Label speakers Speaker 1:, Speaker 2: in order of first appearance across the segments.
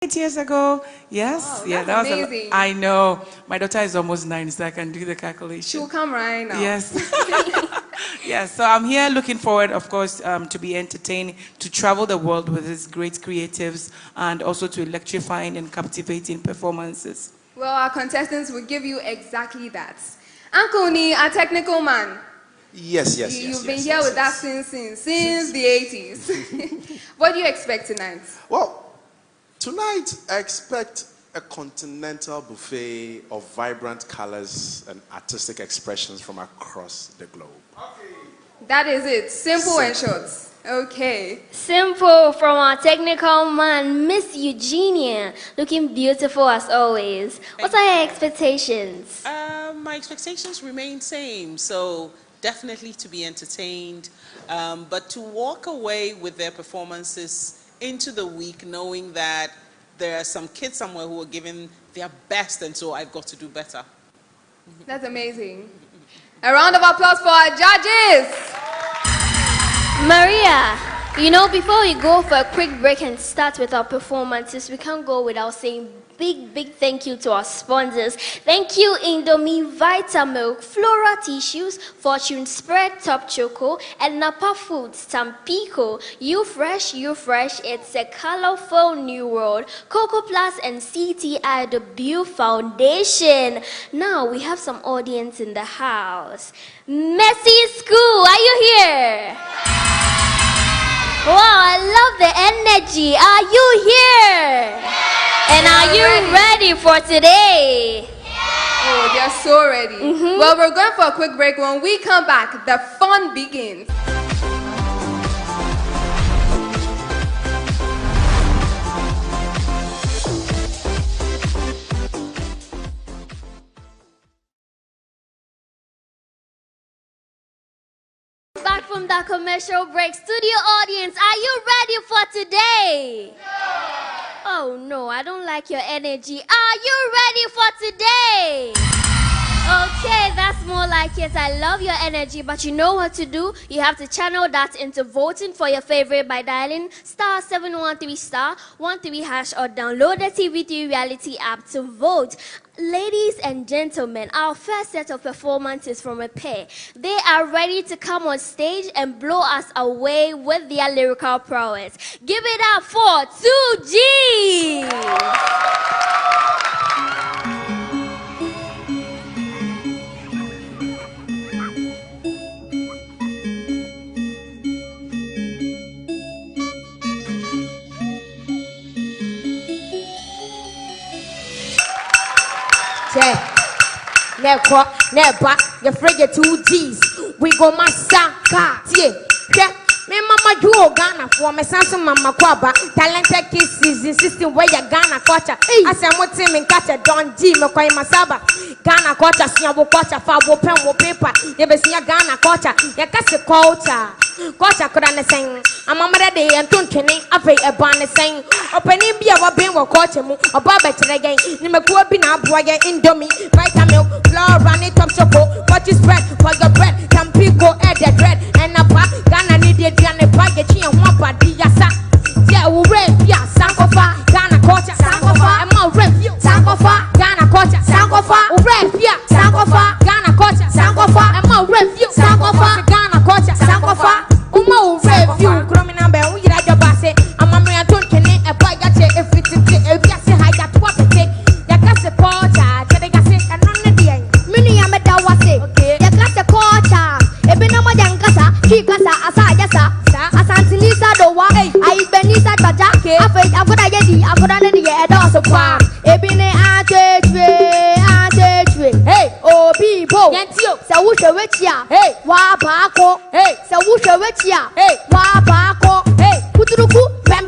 Speaker 1: 8 years ago. Yes.
Speaker 2: Wow,
Speaker 1: yeah,
Speaker 2: that's
Speaker 1: that was
Speaker 2: amazing.
Speaker 1: I know. My daughter is almost 9, so I can do the calculation.
Speaker 2: She'll come right now.
Speaker 1: Yes. Yes. So I'm here looking forward, of course, to be entertained, to travel the world with these great creatives, and also to electrifying and captivating performances.
Speaker 2: Well, our contestants will give you exactly that. Uncle Ni, a technical man.
Speaker 3: Yes.
Speaker 2: You've been here with us since the 80s. What do you expect tonight?
Speaker 3: Well, tonight I expect a continental buffet of vibrant colors and artistic expressions from across the globe.
Speaker 2: That is it. Simple and short. Okay.
Speaker 4: Simple from our technical man, Miss Eugenia, looking beautiful as always. What are your expectations?
Speaker 5: My expectations remain same, so definitely to be entertained, but to walk away with their performances into the week knowing that there are some kids somewhere who are giving their best, and so I've got to do better.
Speaker 2: That's amazing. A round of applause for our judges.
Speaker 4: Maria, you know, before we go for a quick break and start with our performances, we can't go without saying big thank you to our sponsors. Thank you, Indomie, Vitamilk, Flora Tissues, Fortune Spread, Top Choco, and Napa Foods, Tampico. You fresh, it's a colorful new world. Coco Plus and CTI, the Beau Foundation. Now we have some audience in the house. Messi School, are you here? Wow, I love the energy. Are you here? And are you ready for today?
Speaker 2: Oh, they're so ready. Well, we're going for a quick break. When we come back, the fun begins.
Speaker 4: Back from that commercial break, studio audience, are you ready for today? Oh no, I don't like your energy. Are you ready for today? Okay, that's more like it. I love your energy, but you know what to do? You have to channel that into voting for your favorite by dialing *713*13# or download the TV3 reality app to vote. Ladies and gentlemen, our first set of performances from a pair. They are ready to come on stage and blow us away with their lyrical prowess. Give it up for 2G!
Speaker 6: Never, you forget 2Gs. We go massacre. Yeah. Me mama do Ghana for me sanso mama kwaba talented kids insisting where you Ghana culture. I say mo team in catch a don G me kwa masaba Ghana culture sia wo culture fa wo pen wo paper ye be sia Ghana culture ye kase culture koda ne sen amama de entontwene afei e ban ne sen opani bia wo ben wo culture mu oba be kire gen ni me ko bi na aboa ye Indomie Vitamilk Flora ni Top Choco what is bread for your bread Tampico the dread and a pa Ghana need and a bag chi and one body yasa yeah we review sankofa Ghana culture sankofa and my review sankofa Ghana culture sankofa we review sankofa Ghana culture sankofa and my review sankofa Ghana culture sankofa uma review criminal be we ira joba say amamre aton kene e bag che if it say high that what take ya kase culture che ga say eno ne de mini ya meda wa say ya kase culture e be na mo yankasa kikasa asa yasa asantilisa do wa ai benisa tajake afei agoda yedi agoda ne de edo so kwa ebine atetwe hey obi bo yentio se wo hwewechia hey wa baako hey se wo hwewechia hey wa baako hey kuturuku pem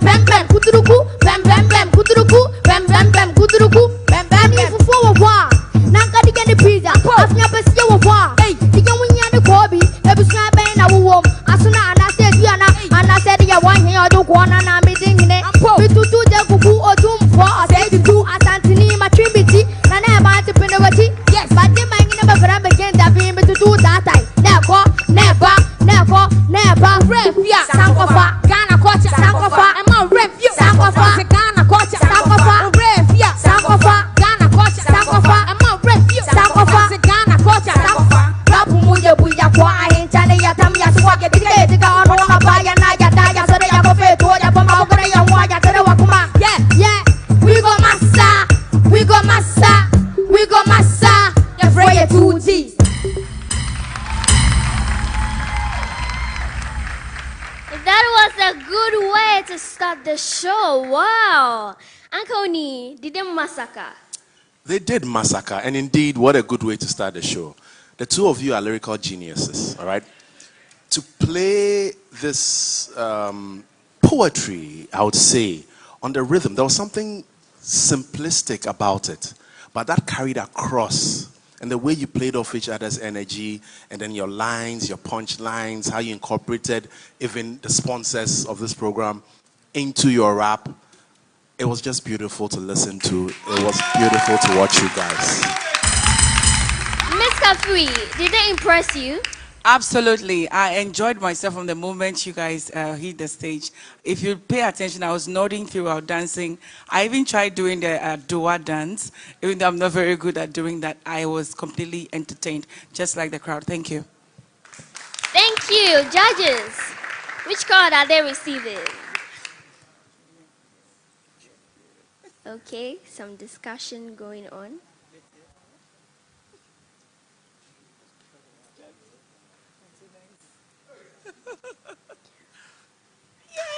Speaker 6: kuturuku pem kuturuku pem kuturuku pem ni fufu wo wa nanka dige ni pizza afnya besiye wo wa hey dige wunya ne kobi ebusua ben na wo asuna anase duana anase de ya wan he odo ko na na me dingine bitutu de kuku odumfo ase du asantini matribiti na na ba ti penewati yes but the man in the bra begin da be me to do that time never refia sankofa Ghana culture sankofa e ma refia sankofa
Speaker 4: start the show. Wow. Uncle Oni, did they massacre?
Speaker 3: They did massacre, and indeed, what a good way to start the show. The two of you are lyrical geniuses, all right? To play this poetry, I would say, on the rhythm, there was something simplistic about it, but that carried across. And the way you played off each other's energy, and then your lines, your punch lines, how you incorporated even the sponsors of this program into your rap, it was just beautiful to listen to. It was beautiful to watch you guys.
Speaker 4: Miss Kafui, did they impress you?
Speaker 1: Absolutely. I enjoyed myself from the moment you guys hit the stage. If you pay attention, I was nodding throughout dancing. I even tried doing the Dua dance. Even though I'm not very good at doing that, I was completely entertained, just like the crowd. Thank you.
Speaker 4: Thank you. Judges, which card are they receiving? Okay, some discussion going on.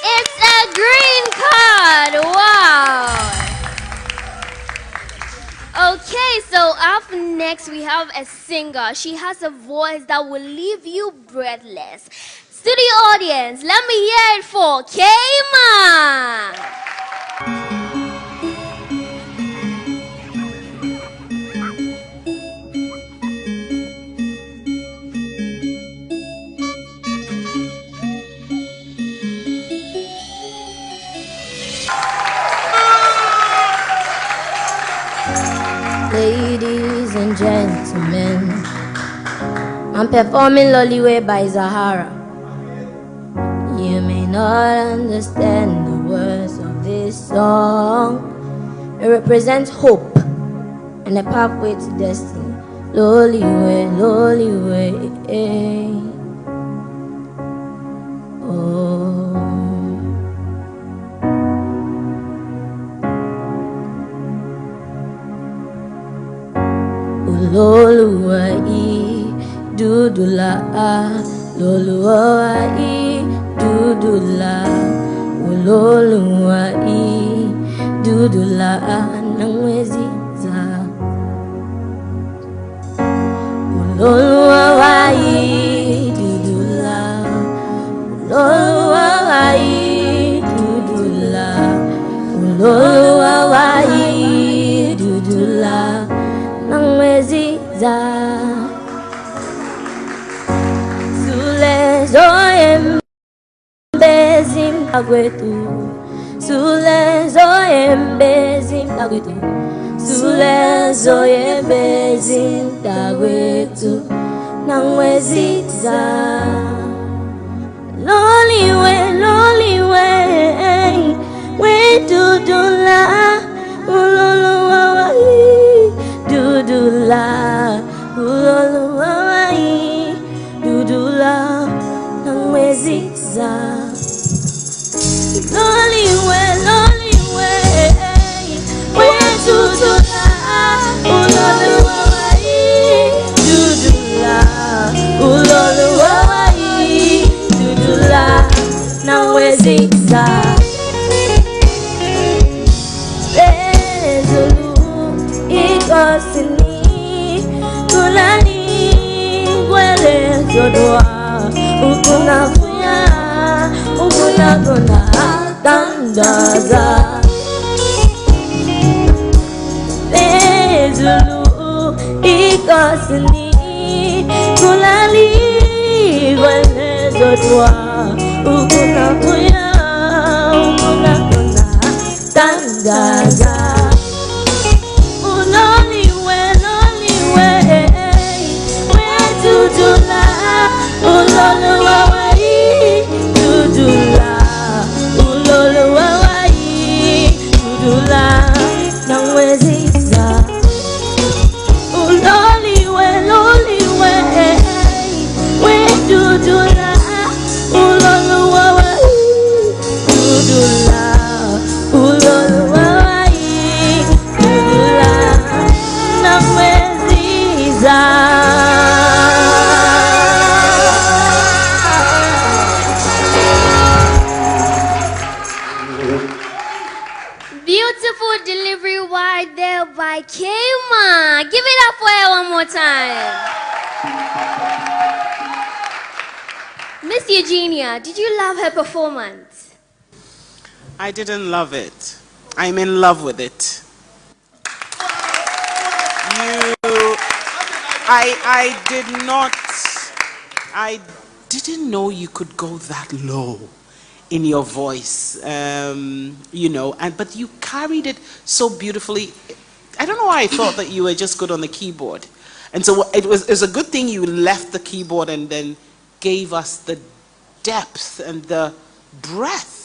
Speaker 4: It's a green card. Wow. Okay, so up next we have a singer. She has a voice that will leave you breathless. Studio audience, let me hear it for K-Ma.
Speaker 6: Ladies and gentlemen, I'm performing Loliwe by Zahara. You may not understand the words of this song. It represents hope and a pathway to destiny. Loliwe, Loliwe, oh. Loluwai dudula, Loluwai dudula, Loluwai dudula nangweziza, Loluwai dudula, Loluwai dudula, Loluwai dudula. Nangweziza Sule zoe mbezim tagwetu Sule zoe mbezim tagwetu Sule zoe mbezim tagwetu Nangweziza Loliwe, Loliwe We dudula Uloluwa Dudula, uloluwai, dudula, nangweziza. Loliwe, Loliwe, we dudula, uloluwai, dudula, uloluwai, dudula, nangweziza. Ikosini tulani wele zodwa ukuna kuya ukuna kona tandaza Lezulu ikosini tulani wele zodwa ukuna kuya ukuna kona tandaza
Speaker 4: wonderful delivery right there by Kema. Give it up for her one more time. Miss Eugenia, did you love her performance?
Speaker 5: I didn't love it. I'm in love with it. I didn't know you could go that low in your voice, but you carried it so beautifully. I don't know why I thought that you were just good on the keyboard. And so it's a good thing you left the keyboard and then gave us the depth and the breadth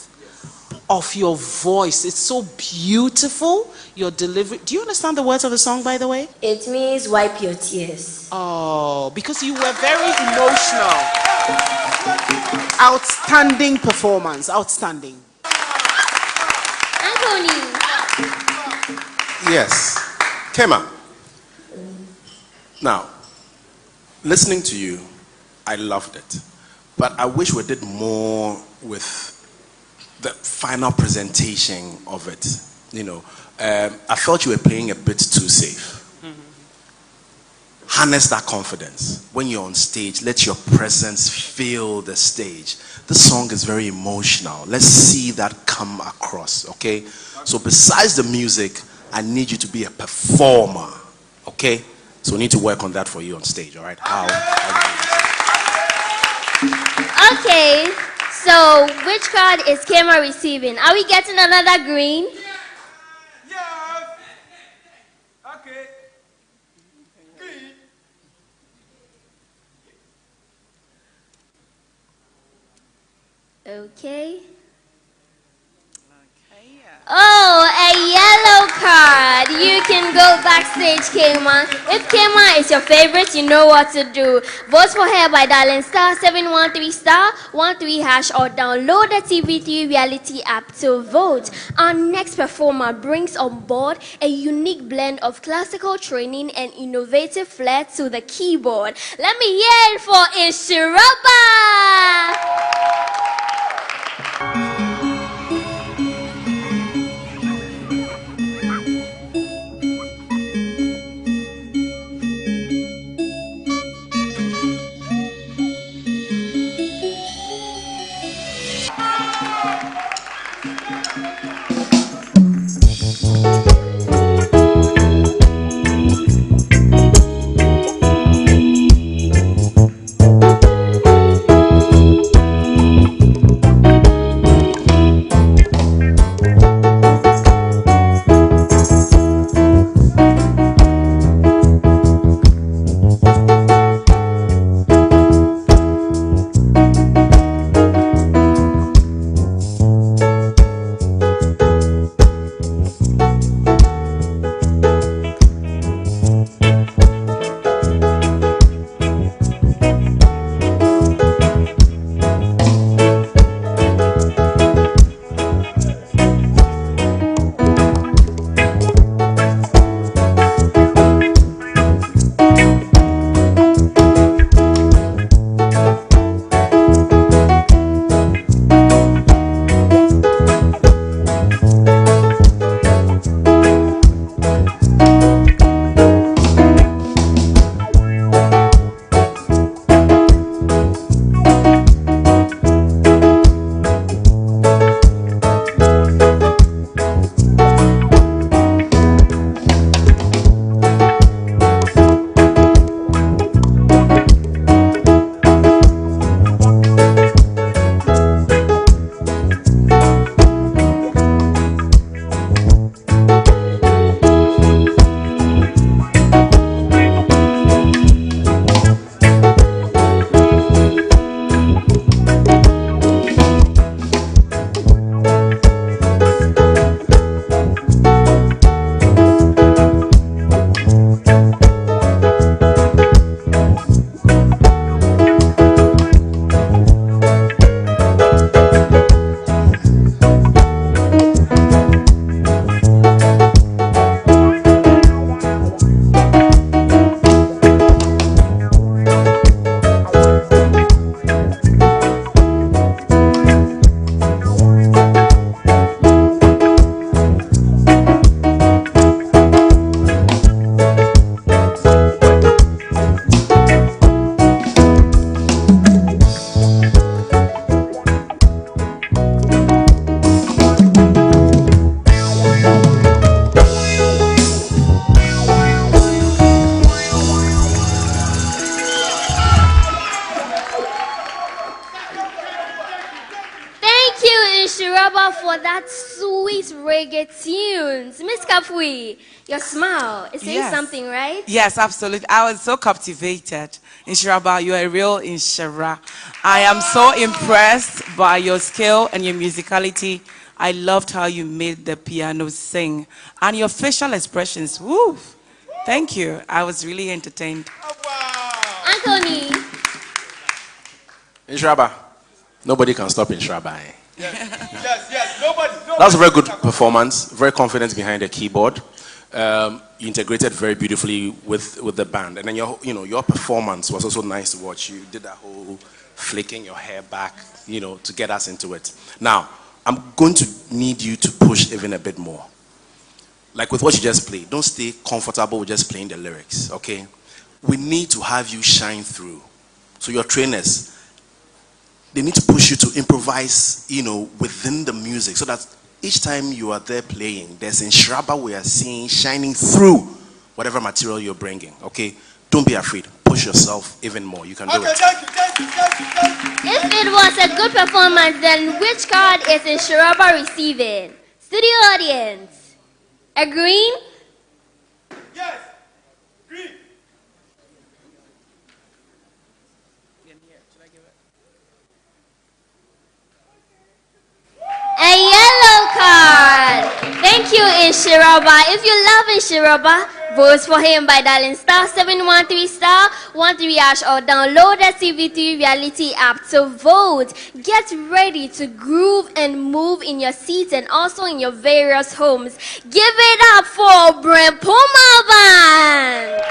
Speaker 5: of your voice. It's so beautiful, your delivery. Do you understand the words of the song, by the way?
Speaker 7: It means wipe your tears.
Speaker 5: Oh, because you were very emotional. Outstanding performance, outstanding.
Speaker 4: Anthony.
Speaker 3: Yes. Kema. Now, listening to you, I loved it. But I wish we did more with the final presentation of it. I felt you were playing a bit too safe. Harness that confidence. When you're on stage, let your presence fill the stage. This song is very emotional. Let's see that come across, okay? So besides the music, I need you to be a performer, okay? So we need to work on that for you on stage, all right?
Speaker 4: Okay, so which card is Kema receiving? Are we getting another green?
Speaker 8: Okay.
Speaker 4: Okay. Oh, a yellow card. You can go backstage, Kema. If Kema is your favorite, you know what to do. Vote for her by dialing *713*13# or download the TV3 reality app to vote. Our next performer brings on board a unique blend of classical training and innovative flair to the keyboard. Let me hear it for Nhyiraba. Miss Kapui, your smile is saying
Speaker 1: Yes.
Speaker 4: something, right?
Speaker 1: Yes, absolutely. I was so captivated. Nhyiraba, you're a real Nhyira. I am so impressed by your skill and your musicality. I loved how you made the piano sing and your facial expressions. Woo! Thank you. I was really entertained.
Speaker 4: Anthony,
Speaker 3: Nhyiraba, nobody can stop Nhyiraba.
Speaker 8: Yes, nobody.
Speaker 3: That was a very good performance. Very confident behind the keyboard. You integrated very beautifully with the band, and then your performance was also nice to watch. You did that whole flicking your hair back, to get us into it. Now, I'm going to need you to push even a bit more. Like with what you just played, don't stay comfortable with just playing the lyrics, okay? We need to have you shine through. So your trainers, they need to push you to improvise, within the music, so that each time you are there playing, there's Nhyiraba we are seeing shining through whatever material you're bringing, okay? Don't be afraid. Push yourself even more. You can do it.
Speaker 8: Thank you.
Speaker 4: if it was a good performance, then which card is Nhyiraba receiving? Studio audience, agreeing?
Speaker 8: Yes. Green.
Speaker 4: A yellow card. Thank you, Nhyiraba. If you love Nhyiraba, vote for him by dialing *713*13# or download the TV3 reality app to vote. Get ready to groove and move in your seats and also in your various homes. Give it up for Brempomah Band.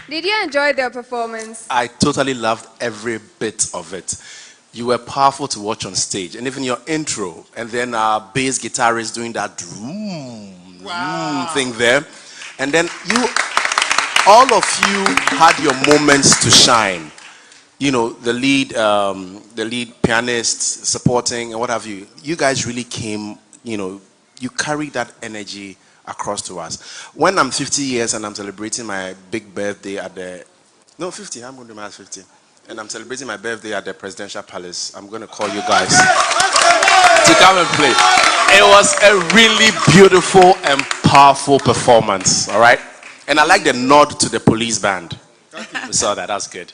Speaker 2: Did you enjoy their performance?
Speaker 3: I totally loved every bit of it. You were powerful to watch on stage, and even your intro, and then our bass guitarist doing that thing there, and then all of you had your moments to shine. You know, the lead pianist supporting and what have you. You guys really came. You carried that energy across to us. When I'm 50 years and I'm celebrating my big birthday at the 50. I'm going to mark 50. And I'm celebrating my birthday at the Presidential Palace. I'm going to call you guys to come and play. It was a really beautiful and powerful performance, all right? And I like the nod to the police band. We saw that. That's good.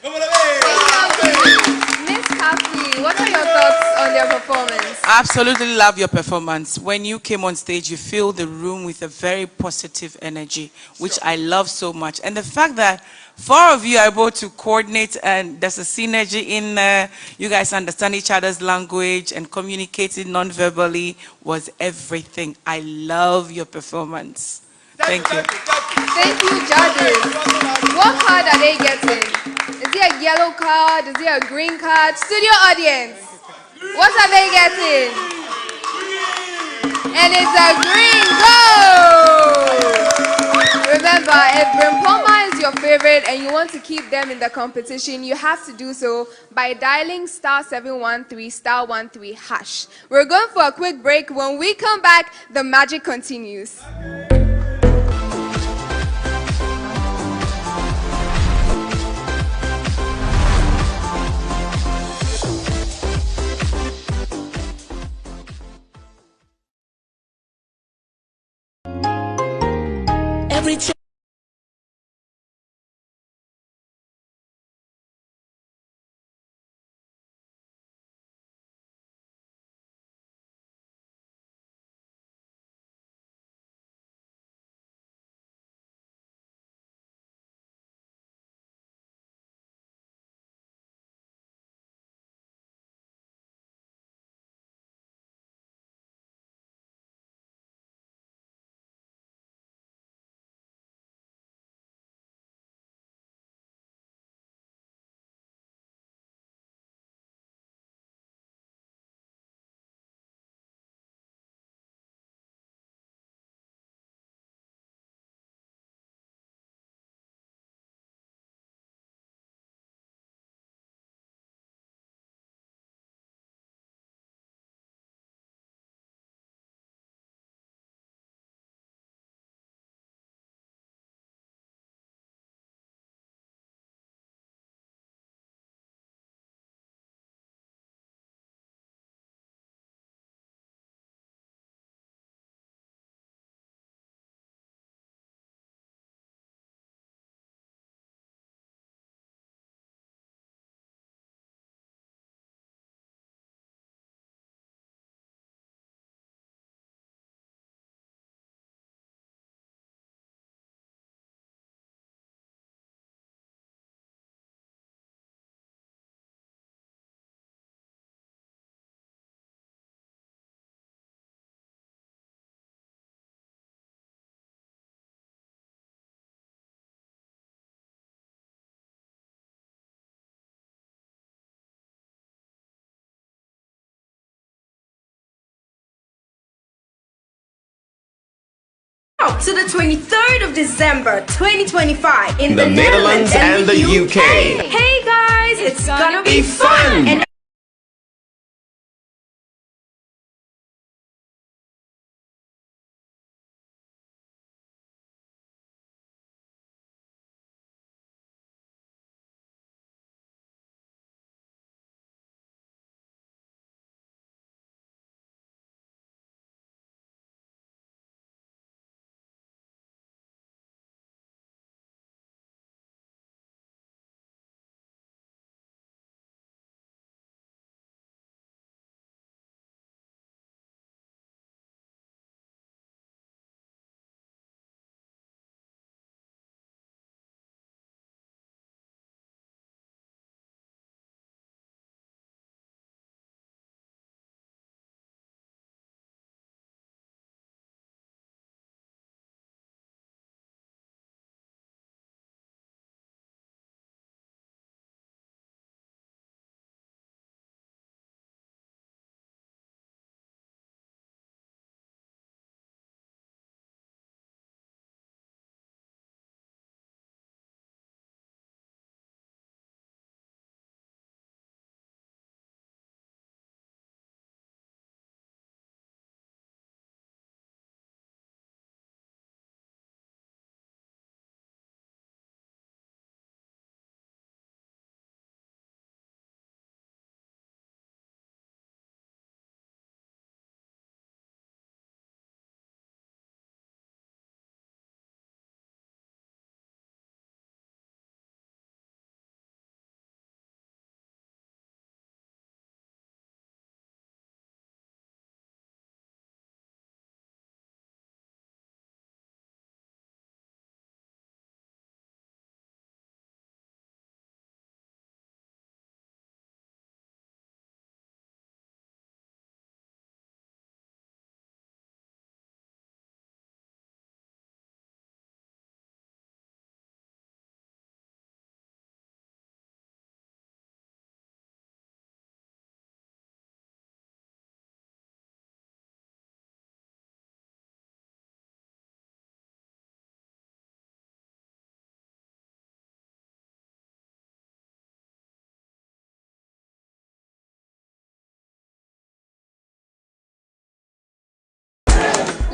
Speaker 2: Miss Kathy, what are your thoughts on their performance?
Speaker 1: Absolutely love your performance. When you came on stage, you fill the room with a very positive energy, which I love so much. And the fact that 4 of you are able to coordinate and there's a synergy in there, you guys understand each other's language and communicating non-verbally was everything. I love your performance. Thank you.
Speaker 2: Thank you, judges. What card are they getting? Is it a yellow card? Is it a green card? Studio audience, what are they getting? And it's a green. Go! Remember, if Brempomah is your favorite and you want to keep them in the competition, you have to do so by dialing *713 *13#. We're going for a quick break. When we come back, the magic continues.
Speaker 9: To the 23rd of December 2025 in
Speaker 10: the Netherlands and the UK.
Speaker 9: Hey guys, it's gonna be fun! And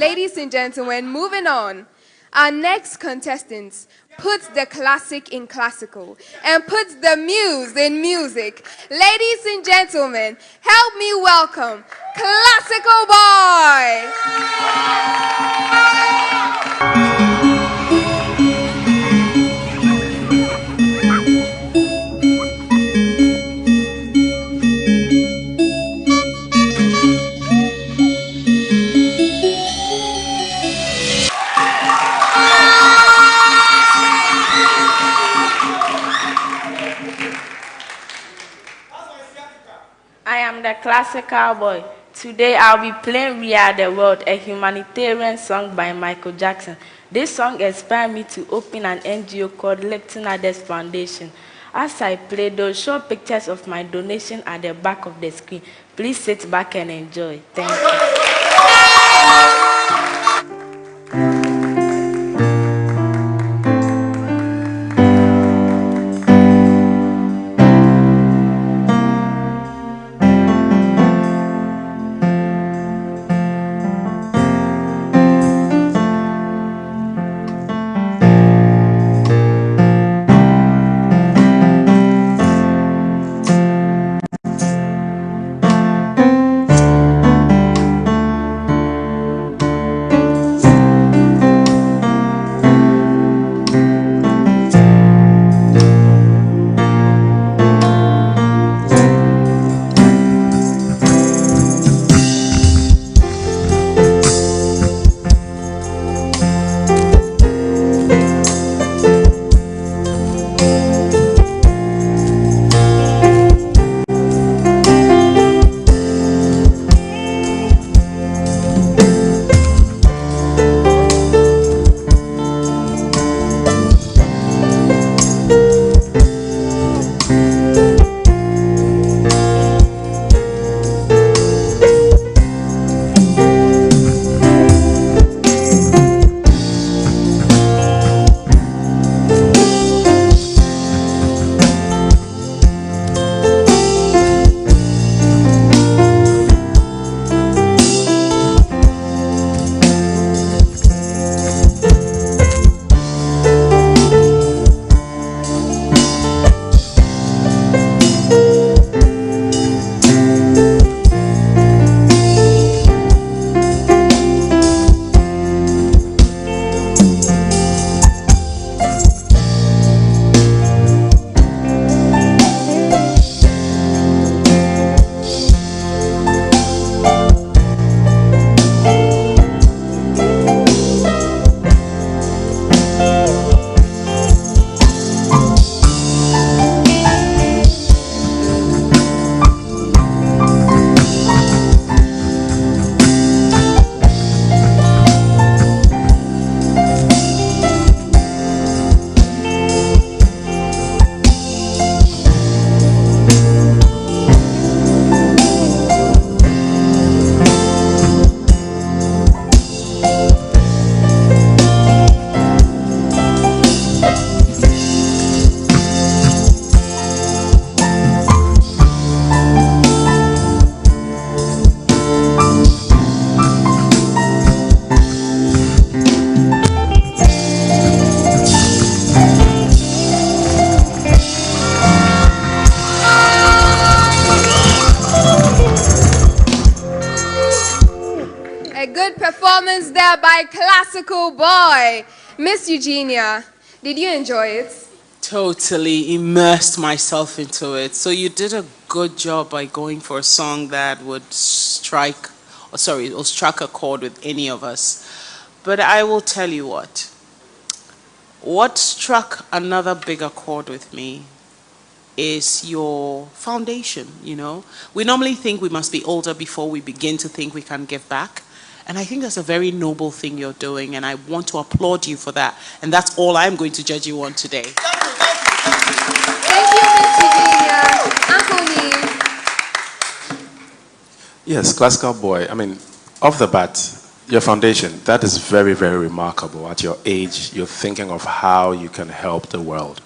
Speaker 2: Ladies and gentlemen, moving on. Our next contestants puts the classic in classical and puts the muse in music. Ladies and gentlemen, help me welcome Classical Boy.
Speaker 11: I am the classical boy. Today I'll be playing We Are the World, a humanitarian song by Michael Jackson. This song inspired me to open an NGO called Lifting Others Foundation. As I play, they'll show pictures of my donation at the back of the screen. Please sit back and enjoy. Thank you.
Speaker 2: Performance there by Classical Boy. Miss Eugenia, did you enjoy it?
Speaker 5: Totally immersed myself into it. So you did a good job by going for a song that would strike a chord with any of us. But I will tell you what struck another bigger chord with me is your foundation, you know. We normally think we must be older before we begin to think we can give back. And I think that's a very noble thing you're doing, and I want to applaud you for that. And that's all I'm going to judge you on today.
Speaker 2: Thank you, Miss Eugenia. Uncle Neil.
Speaker 3: Yes, Classical Boy. I mean, off the bat, your foundation, that is very, very remarkable. At your age, you're thinking of how you can help the world.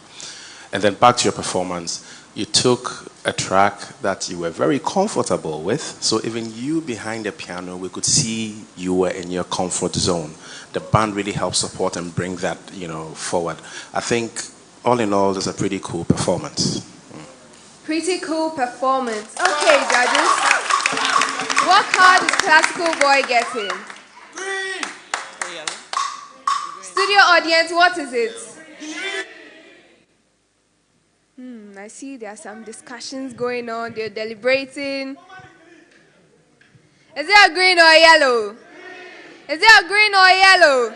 Speaker 3: And then back to your performance, You took a track that you were very comfortable with, so even you behind the piano, we could see you were in your comfort zone. The band really helped support and bring that, forward. I think, all in all, it's a pretty cool performance.
Speaker 2: Pretty cool performance. Okay, judges. What card is Classical Boy getting?
Speaker 5: Green.
Speaker 2: Studio audience, what is it? I see there are some discussions going on. They're deliberating. Is it a green or a yellow? Is it a green or a yellow?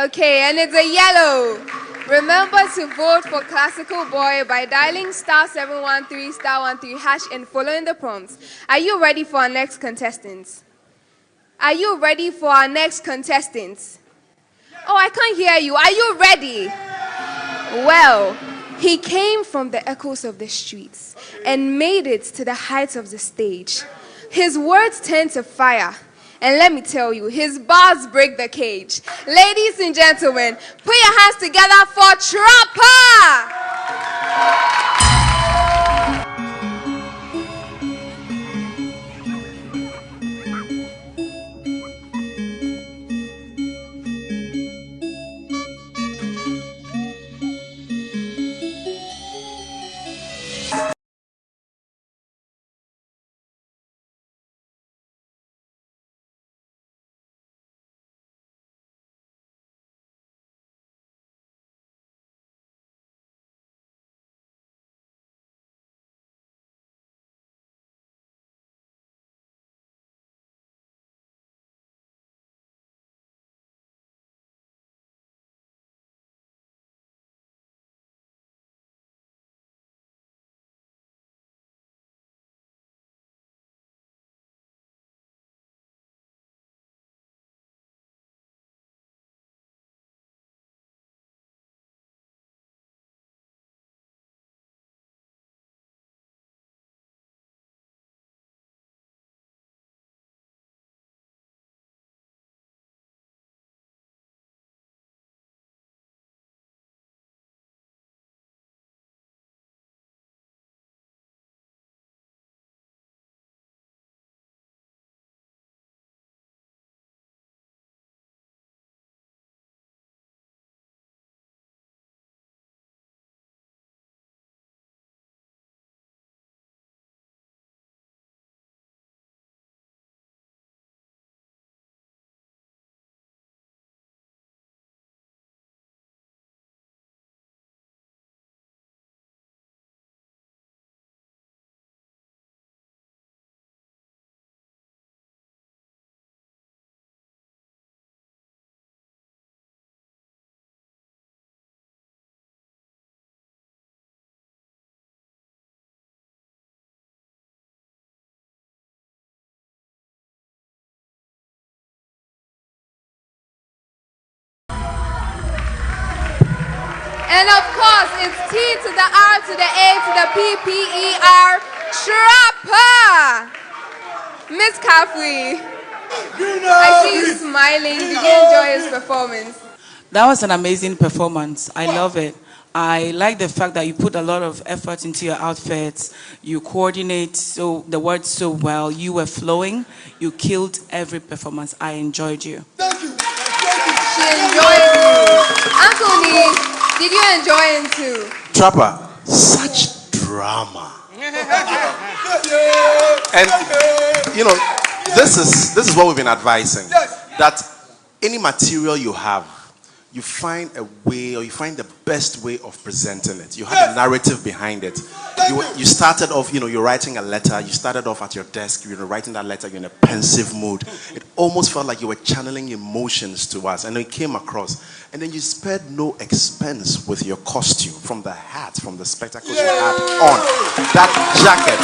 Speaker 2: Okay, and it's a yellow. Remember to vote for Classical Boy by dialing *713 *13# and following the prompts. Are you ready for our next contestant? Are you ready for our next contestant? Oh, I can't hear you. Are you ready? Well, he came from the echoes of the streets and made it to the heights of the stage. His words turned to fire. And let me tell you, his bars break the cage. Ladies and gentlemen, put your hands together for Trapper! And of course, it's T to the R to the A to the P-P-E-R, Trapper! Miss Kafui, I see you smiling. Did you enjoy his performance?
Speaker 1: That was an amazing performance. I love it. I like the fact that you put a lot of effort into your outfits. You coordinate the words so well. You were flowing. You killed every performance. I enjoyed you.
Speaker 8: Thank you.
Speaker 2: She enjoyed you. Uncle Nee, did you enjoy him too?
Speaker 3: Trapper, such drama. And this is what we've been advising. That any material you have, you find a way, or you find the best way of presenting it. You have a narrative behind it. You started off, you're writing a letter. You started off at your desk. You're writing that letter. You're in a pensive mood. It almost felt like you were channeling emotions to us, and it came across. And then you spared no expense with your costume, from the hat, from the spectacles you had on. That jacket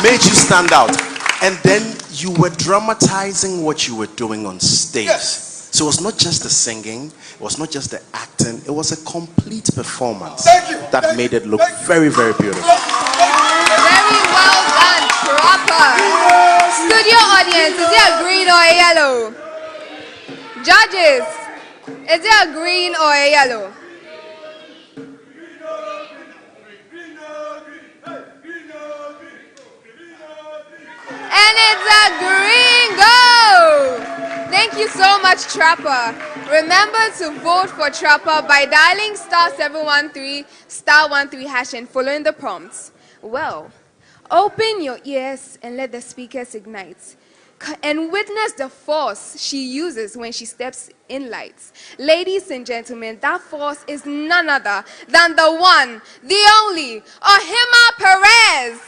Speaker 3: made you stand out. And then you were dramatizing what you were doing on stage. So it was not just the singing, it was not just the acting, it was a complete performance that made it look very, very beautiful.
Speaker 2: Very well done, Trapper. Studio audience, is it a green or a yellow? Judges, is it a green or a yellow? It's a green go! Thank you so much, Trapper. Remember to vote for Trapper by dialing *713 *13# and following the prompts. Well, open your ears and let the speakers ignite. And witness the force she uses when she steps in lights. Ladies and gentlemen, that force is none other than the one, the only, Ohemaa Perez.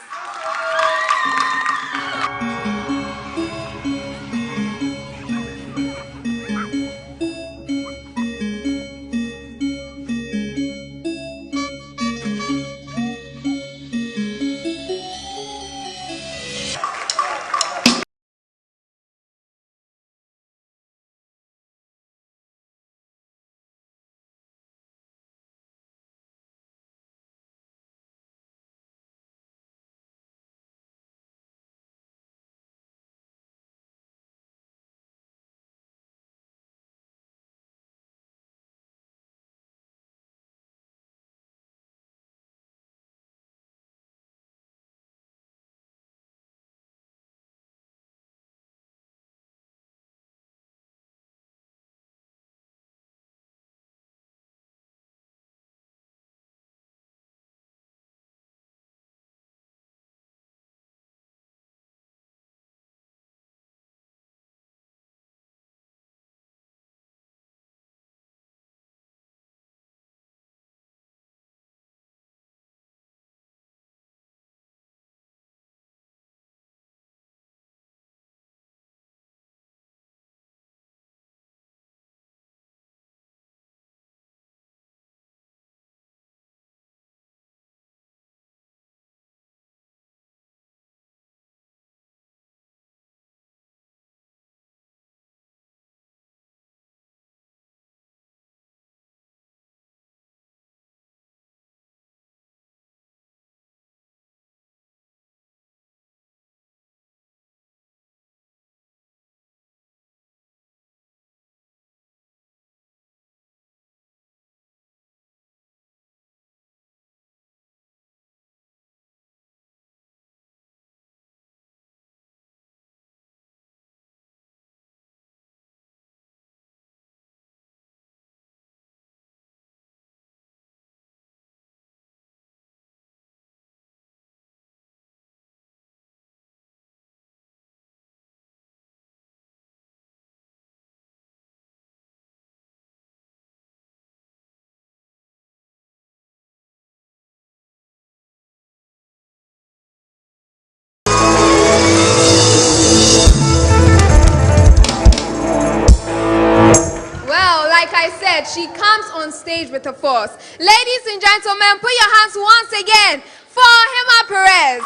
Speaker 2: Well, like I said, she comes on stage with a force. Ladies and gentlemen, put your hands once again for Ohemaa Perez.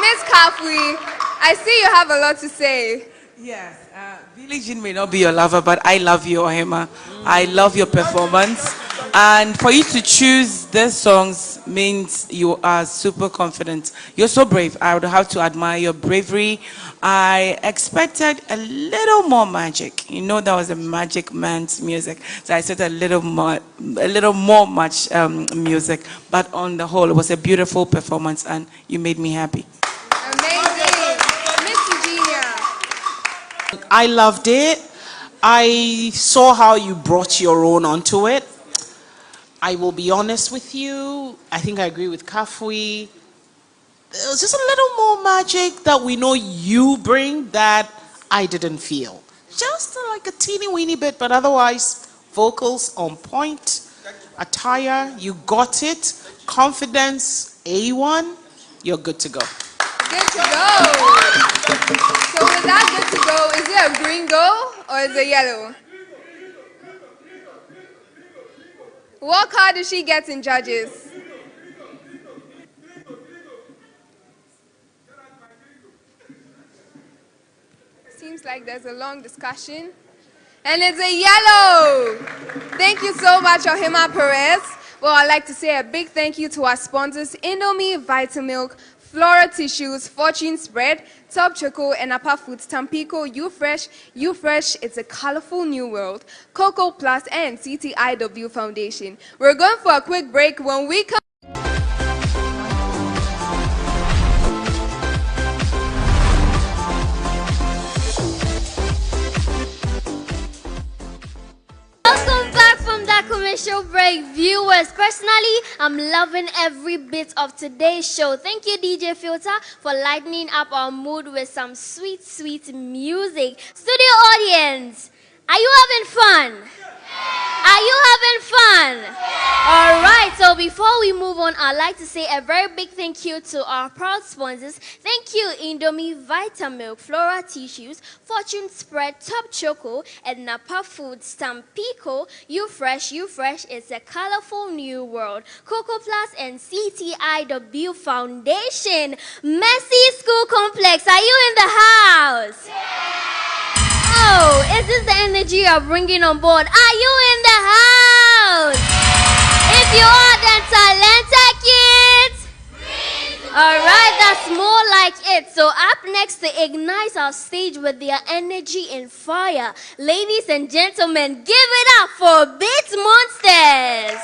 Speaker 2: Miss Kafui, I see you have a lot to say.
Speaker 1: Yes, Billie Jean may not be your lover, but I love you, Ohemaa. I love your performance. And for you to choose these songs means you are super confident. You're so brave. I would have to admire your bravery. I expected a little more magic. You know, that was a Magic Man's music. So I said a little more much music. But on the whole, it was a beautiful performance and you made me happy.
Speaker 2: Amazing. Miss Eugenia.
Speaker 5: I loved it. I saw how you brought your own onto it. I will be honest with you. I think I agree with Kafui. There was just a little more magic that we know you bring that I didn't feel. Just like a teeny weeny bit, but otherwise, vocals on point, attire, you got it. Confidence, A1, you're good to go.
Speaker 2: Good to go. So with that good to go, is it a green go or is it yellow? What card did she get in judges? Seems like there's a long discussion. And it's a yellow. Thank you so much, Ohemaa Perez. Well, I'd like to say a big thank you to our sponsors, Indomie, Vitamilk, Flora Tissues, Fortune Spread, Top Choco, and Apa Foods, Tampico, You Fresh, it's a colorful new world, Cocoa Plus, and CTIW Foundation. We're going for a quick break. When we come
Speaker 4: commercial break. Viewers, personally, I'm loving every bit of today's show. Thank you, DJ Filter, for lightening up our mood with some sweet, sweet music. Studio audience, are you having fun? Are you having fun? All right, so before we move on, I'd like to say a very big thank you to our proud sponsors. Thank you, Indomie Vitamilk, Flora Tissues, Fortune Spread, Top Choco, and Napa Foods, Tampico, You Fresh, it's a colorful new world, Coco Plus, and CTIW Foundation. Mercy School Complex, are you in the house? Oh, is this the energy you're bringing on board? Are you in the house? If you are, then Talenta Kids. Alright, that's more like it. So up next to ignite our stage with their energy and fire, ladies and gentlemen, give it up for Beat Monsters.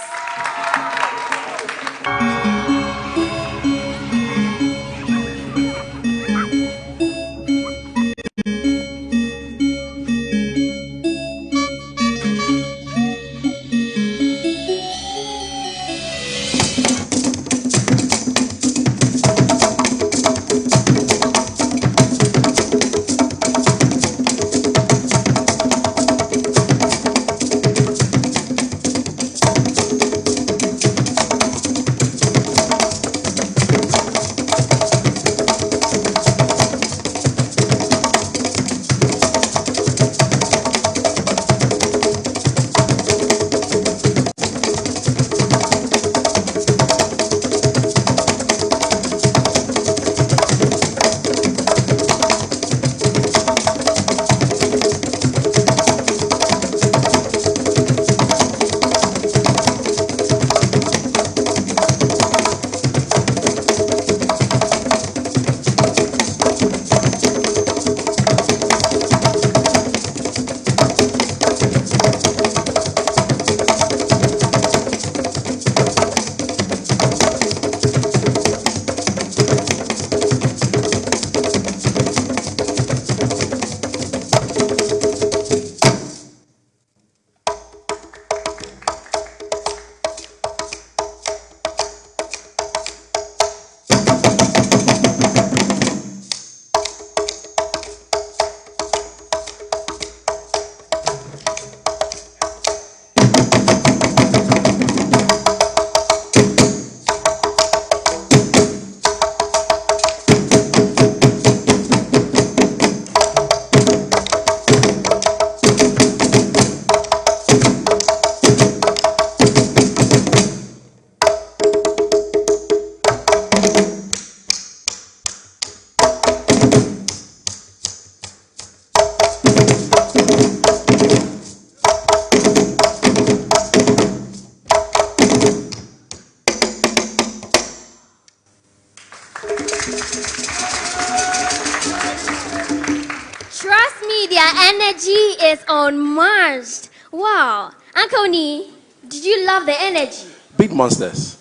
Speaker 4: Trust me, their energy is unmatched. Wow. Uncle Nee, did you love the energy?
Speaker 3: Beat Monsters.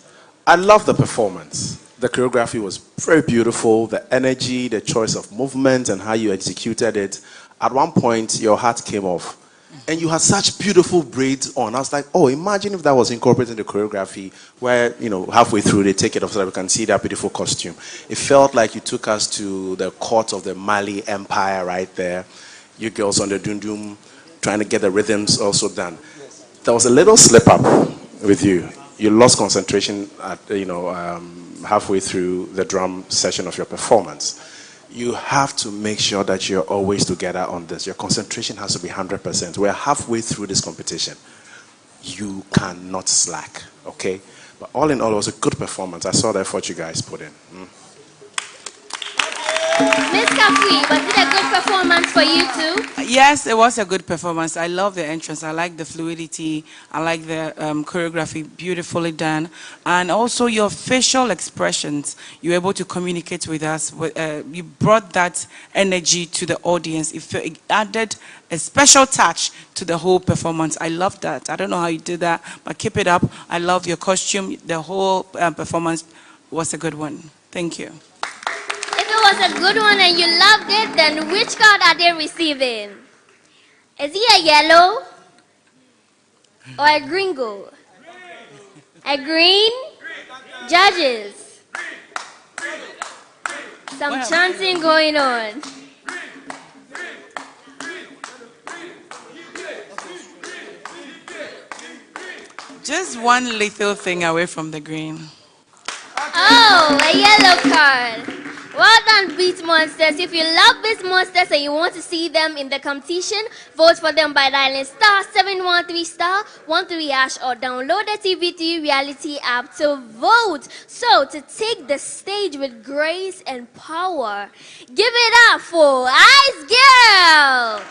Speaker 3: I love the performance. The choreography was very beautiful. The energy, the choice of movement, and how you executed it. At one point, your hat came off. And you had such beautiful braids on. I was like, oh, imagine if that was incorporated in the choreography where, halfway through they take it off so that we can see that beautiful costume. It felt like you took us to the court of the Mali Empire right there. You girls on the dundum trying to get the rhythms also done. There was a little slip up with you. You lost concentration at, halfway through the drum session of your performance. You have to make sure that you're always together on this. Your concentration has to be 100%. We're halfway through this competition. You cannot slack, okay? But all in all, it was a good performance. I saw the effort you guys put in.
Speaker 4: Miss Kapui, was it a good performance for you too?
Speaker 1: Yes, it was a good performance. I love the entrance. I like the fluidity. I like the choreography, beautifully done. And also your facial expressions. You were able to communicate with us. You brought that energy to the audience. It added a special touch to the whole performance. I love that. I don't know how you did that, but keep it up. I love your costume. The whole performance was a good one. Thank you.
Speaker 4: If it was a good one and you loved it, then which card are they receiving? Is he a yellow or a gringo? A green? Judges. Some chanting going on.
Speaker 1: Just one little thing away from the green.
Speaker 4: Oh, a yellow card. Well done, Beat Monsters. If you love Beat Monsters and you want to see them in the competition, vote for them by dialing *713*13# or download the TV3 reality app to vote. So, to take the stage with grace and power, give it up for Ice Girl.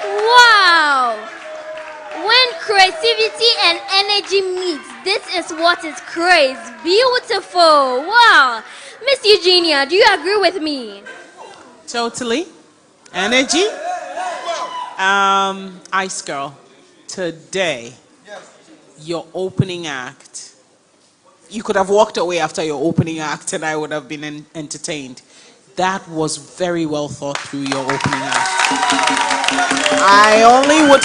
Speaker 4: Wow! When creativity and energy meet, this is what is crazy. Beautiful. Wow. Miss Eugenia, do you agree with me?
Speaker 5: Totally. Energy. Ice Girl, today, your opening act. You could have walked away after your opening act and I would have been entertained. That was very well thought through, your opening act. I only would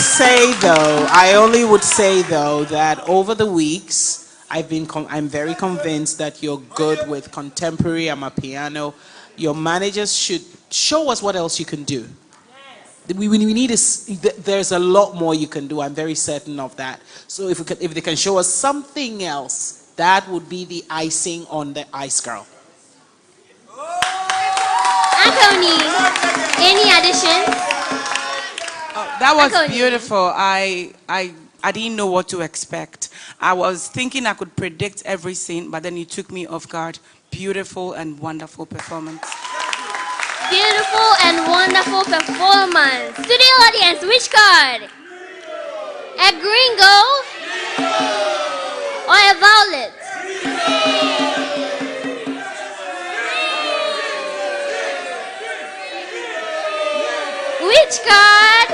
Speaker 5: say though that over the weeks, I'm very convinced that you're good with contemporary amapiano. Your managers should show us what else you can do. We need there's a lot more you can do. I'm very certain of that. So if they can show us something else, that would be the icing on the Ice Girl.
Speaker 4: Anthony, any additions?
Speaker 1: That was
Speaker 4: Anthony.
Speaker 1: beautiful. I didn't know what to expect. I was thinking I could predict every scene, but then you took me off guard. Beautiful and wonderful performance.
Speaker 4: Beautiful and wonderful performance. To the audience, which card? A green gold or a violet? Which card?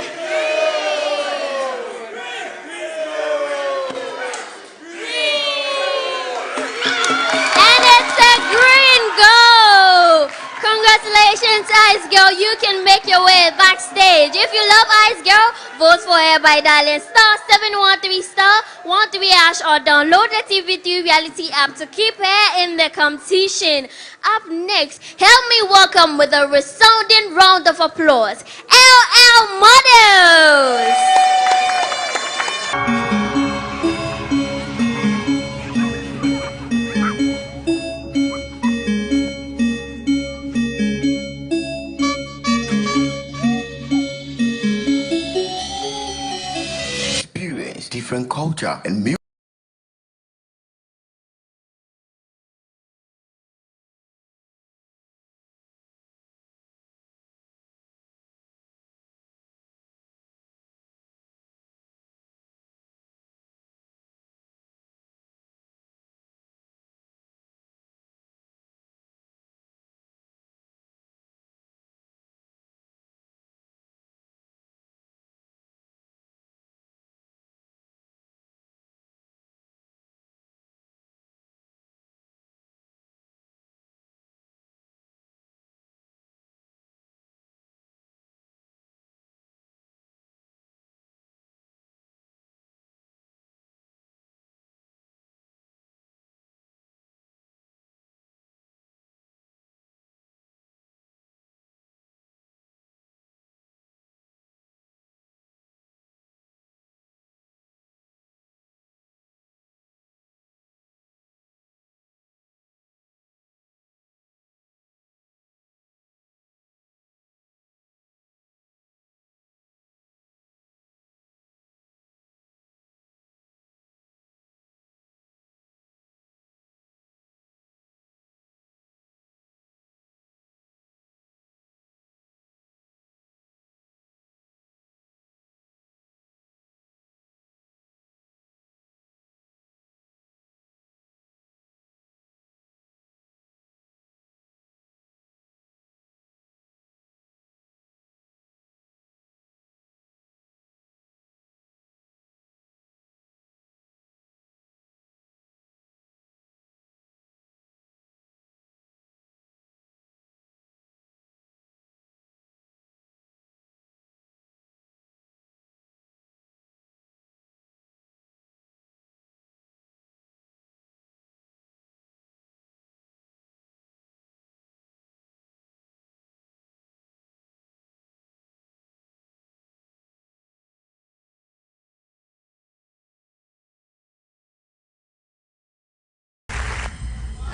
Speaker 4: And it's a green gold. Congratulations, Ice Girl. You can make your way backstage. If you love Ice Girl, vote for her by dialing *713*13# or download the TV3 reality app to keep her in the competition. Up next, help me welcome with a resounding round of applause, LL Models.
Speaker 10: Experience different culture and music.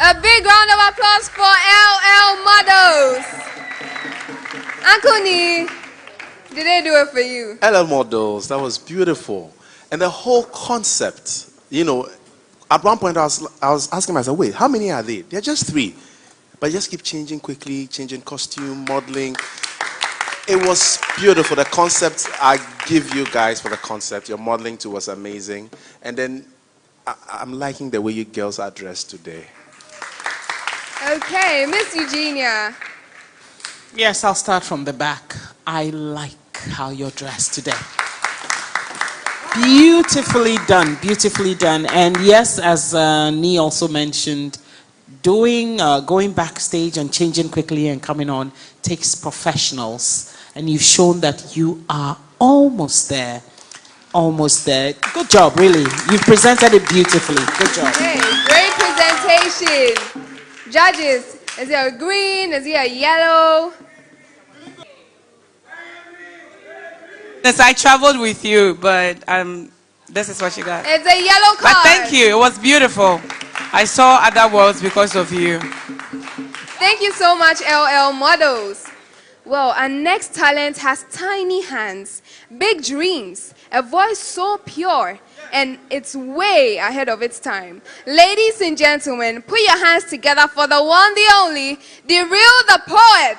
Speaker 2: A big round of applause for LL Models. Uncle Nee, did they do it for you?
Speaker 3: LL Models, that was beautiful. And the whole concept, at one point I was asking myself, wait, how many are they? They're just 3. But just keep changing quickly, changing costume, modeling. It was beautiful. The concept, I give you guys for the concept. Your modeling too was amazing. And then I'm liking the way you girls are dressed today.
Speaker 2: Okay, Miss Eugenia.
Speaker 5: Yes, I'll start from the back. I like how you're dressed today. Beautifully done, beautifully done. And yes, as Nee also mentioned, going backstage and changing quickly and coming on takes professionals. And you've shown that you are almost there. Almost there. Good job, really. You've presented it beautifully. Good job.
Speaker 2: Okay, great presentation. Judges, is it a green? Is it a yellow?
Speaker 1: Yes, I traveled with you, but this is what you got.
Speaker 2: It's a yellow card.
Speaker 1: But thank you. It was beautiful. I saw other worlds because of you.
Speaker 2: Thank you so much, LL Models. Well, our next talent has tiny hands, big dreams, a voice so pure, and it's way ahead of its time. Ladies and gentlemen, put your hands together for the one, the only, Durriu De Poet.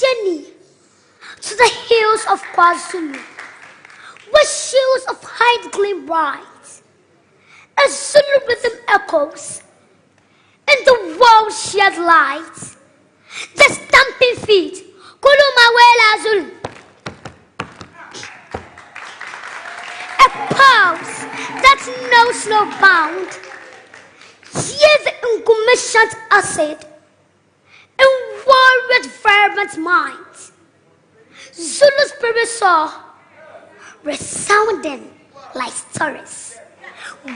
Speaker 12: Journey to the hills of KwaZulu, where shields of hide gleam bright, as Zulu rhythm echoes, and the world shed light. The stamping feet, Kulumawela Zulu, a pulse that knows no bound. Hear the uncommissioned acid, and war poet fervent mind. Zulu spirit saw resounding like stories,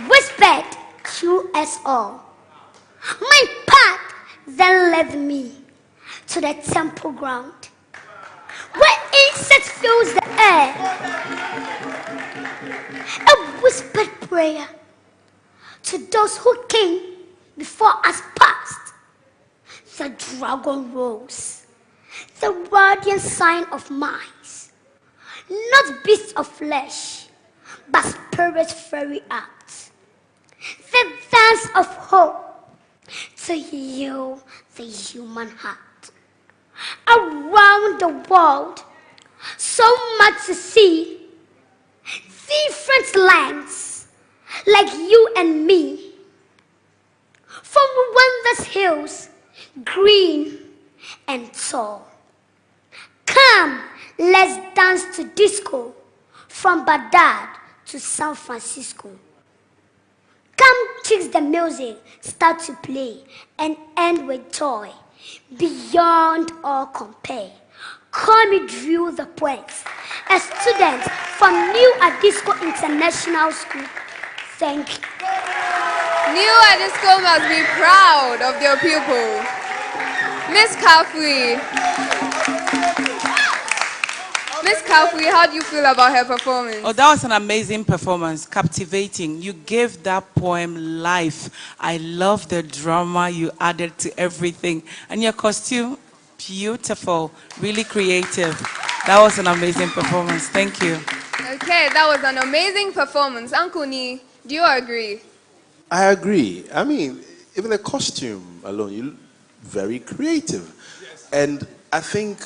Speaker 12: whispered through us all. My path then led me to the temple ground, where incense fills the air. A whispered prayer to those who came before us passed. The dragon rose, the radiant sign of minds, not beasts of flesh, but spirit fairy acts. The dance of hope to heal the human heart. Around the world, so much to see, different lands, like you and me. From wondrous hills, green and tall. Come, let's dance to disco, from Baghdad to San Francisco. Come, chicks, the music start to play and end with joy, beyond all compare. Call me Durriu De Poet, a student from New Adisco International School. Thank you.
Speaker 2: New Adisco must be proud of their pupil. Miss Kafui. Miss Kafui, how do you feel about her performance?
Speaker 1: Oh, that was an amazing performance, captivating. You gave that poem life. I love the drama you added to everything. And your costume, beautiful, really creative. That was an amazing performance. Thank you.
Speaker 2: Okay, that was an amazing performance. Uncle Ni, do you agree?
Speaker 3: I agree. I mean, even the costume alone, you look very creative. And I think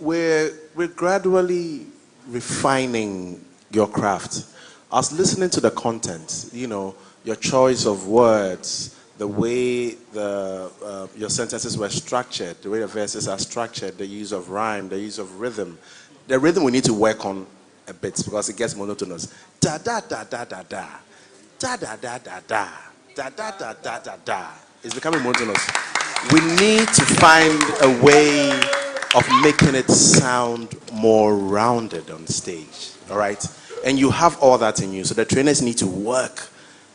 Speaker 3: we're gradually refining your craft. I was listening to the content, your choice of words, the way your sentences were structured, the way the verses are structured, the use of rhyme, the use of rhythm. The rhythm we need to work on a bit because it gets monotonous. Da da da da da da. Da da da da da. Da da da da da da. It's becoming monotonous. We need to find a way of making it sound more rounded on stage. All right? And you have all that in you. So the trainers need to work,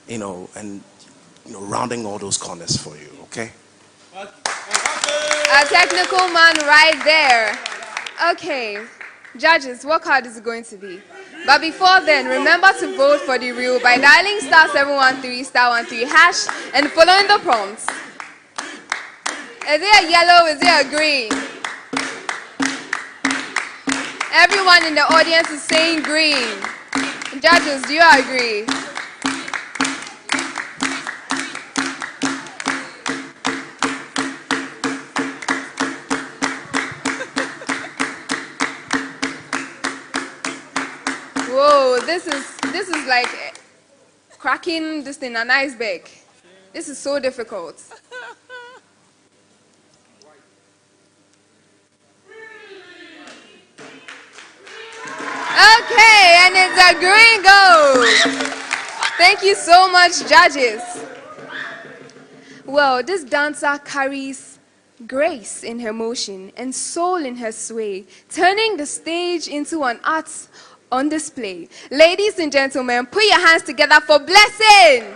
Speaker 3: rounding all those corners for you, okay?
Speaker 2: A technical man right there. Okay, judges, what card is it going to be? But before then, remember to vote for the rule by dialing *713 *13# and following the prompts. Is it a yellow? Is it a green? Everyone in the audience is saying green. Judges, do you agree? Whoa, this is like cracking this thing, an iceberg. This is so difficult. Okay, and it's a green goal. Thank you so much, judges. Well, this dancer carries grace in her motion and soul in her sway, turning the stage into an art on display. Ladies and gentlemen, put your hands together for Blessing.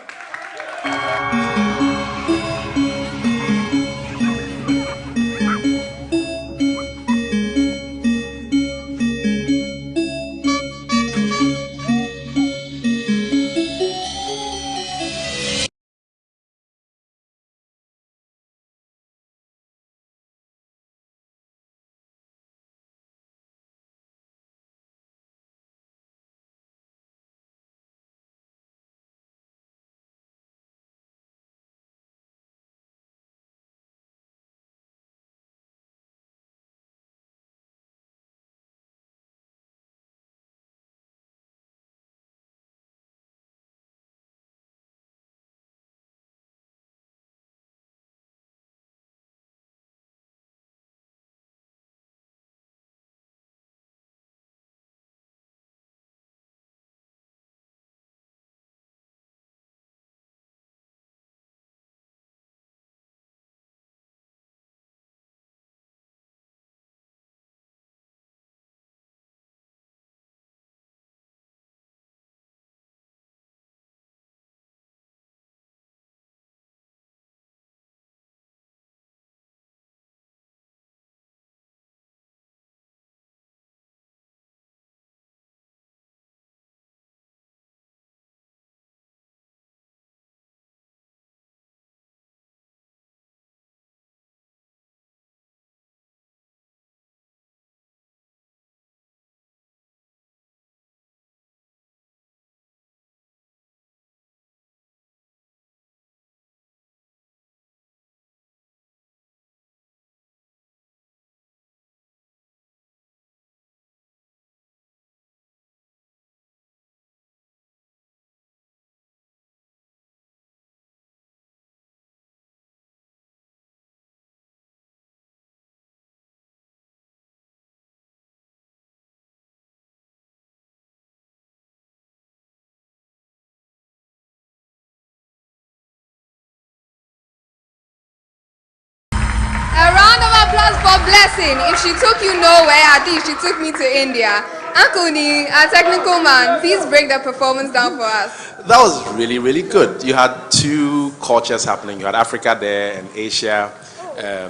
Speaker 2: Blessing, if she took you nowhere, I think she took me to India. Uncle Nee, our technical man, please break the performance down for us.
Speaker 3: That was really, really good. You had two cultures happening. You had Africa there and Asia,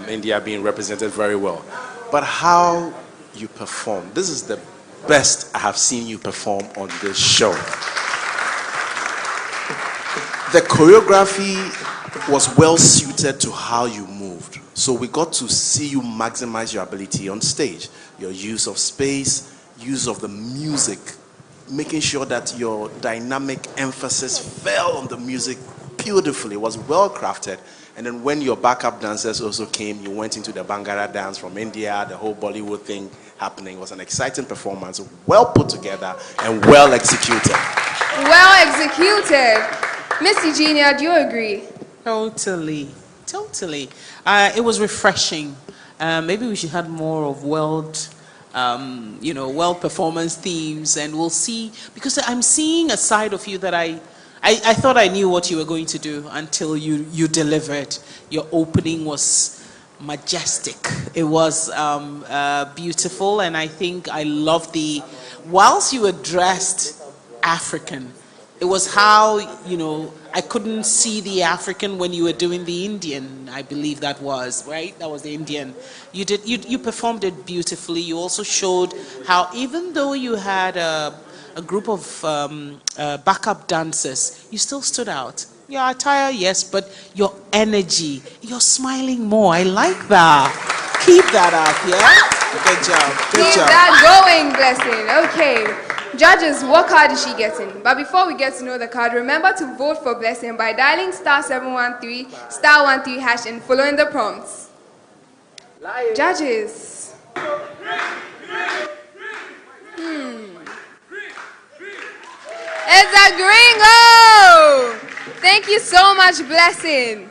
Speaker 3: India being represented very well. But how you perform, this is the best I have seen you perform on this show. The choreography was well suited to how you moved. So we got to see you maximize your ability on stage. Your use of space, use of the music, making sure that your dynamic emphasis fell on the music beautifully. It was well crafted. And then when your backup dancers also came, you went into the Bhangra dance from India, the whole Bollywood thing happening. It was an exciting performance, well put together and well executed.
Speaker 2: Well executed. Miss Eugenia, do you agree?
Speaker 5: Totally. It was refreshing. Maybe we should have more of world performance themes, and we'll see, because I'm seeing a side of you that I thought I knew what you were going to do until you delivered. Your opening was majestic. It was beautiful, and I think I loved whilst you were dressed African, it was how, I couldn't see the African when you were doing the Indian, I believe that was, right? That was the Indian. You performed it beautifully. You also showed how, even though you had a group of backup dancers, you still stood out. Your attire, yes, but your energy, you're smiling more. I like that. Keep that up, yeah? Good job.
Speaker 2: Keep that going, Blessing. Okay. Judges, what card is she getting? But before we get to know the card, remember to vote for Blessing by dialing *713 *13# and following the prompts. Judges. It's a gringo! Thank you so much, Blessing.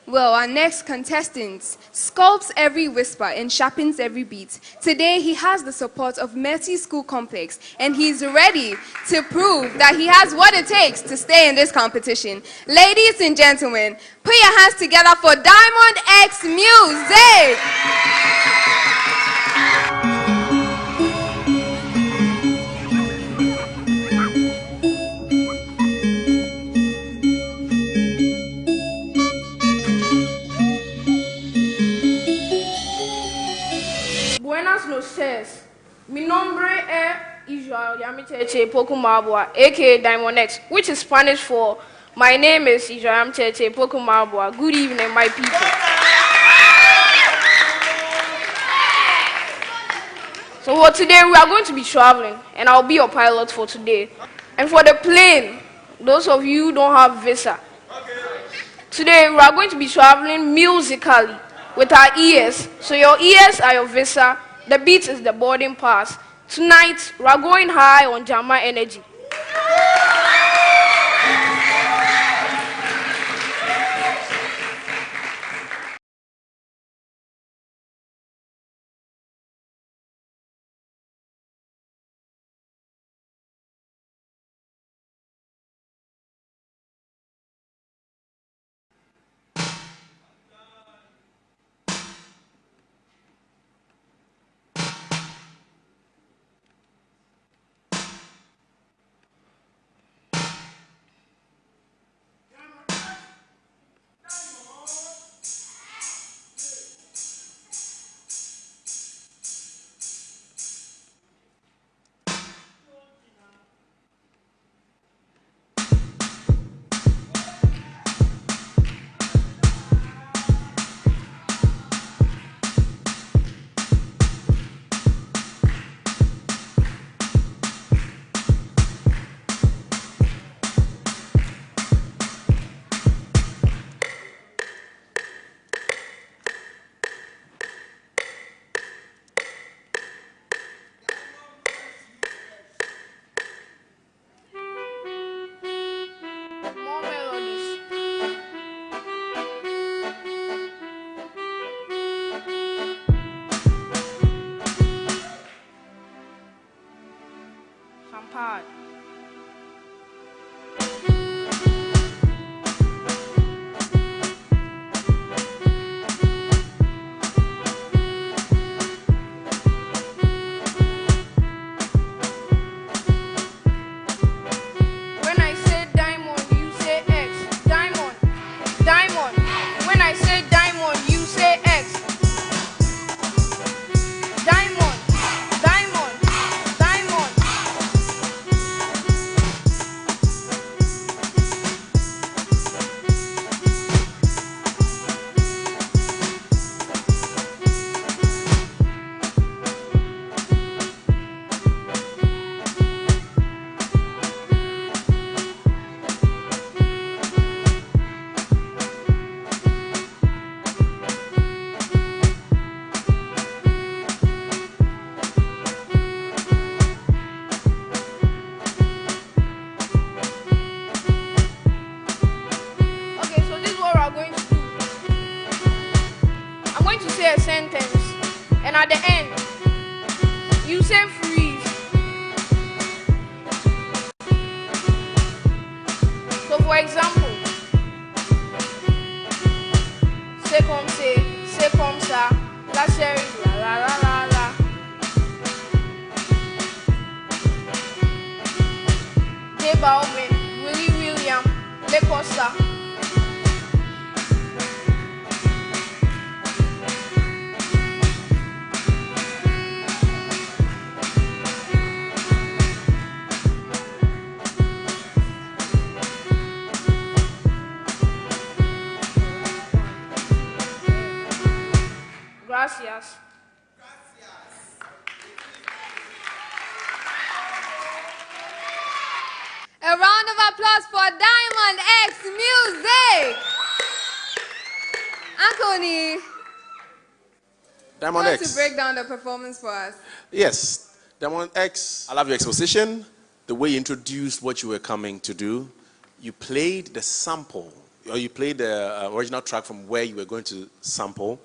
Speaker 2: Well, our next contestant sculpts every whisper and sharpens every beat. Today, he has the support of Mercy School Complex, and he's ready to prove that he has what it takes to stay in this competition. Ladies and gentlemen, put your hands together for Diamond X Music!
Speaker 11: Buenas noches. Mi nombre es Nhyiraba Cheche Pokumabwa, aka Diamond X, which is Spanish for my name is Nhyiraba Cheche Pokumabwa. Good evening, my people. So for today, we are going to be traveling, and I'll be your pilot for today. And for the plane, those of you who don't have visa, today we are going to be traveling musically with our ears. So your ears are your visa, the beat is the boarding pass. Tonight, we are going high on Jama energy.
Speaker 6: at the end, you say freeze. So for example, c'est comme ça, la série, la la la la la. J Balvin, Willie William, Le Costa. Gracias.
Speaker 2: A round of applause for Diamond X Music. Uncle Nee,
Speaker 3: Diamond
Speaker 2: want to
Speaker 3: X.
Speaker 2: break down the performance for us?
Speaker 3: Yes, Diamond X. I love your exposition, the way you introduced what you were coming to do. You played the sample, or you played the original track from where you were going to sample,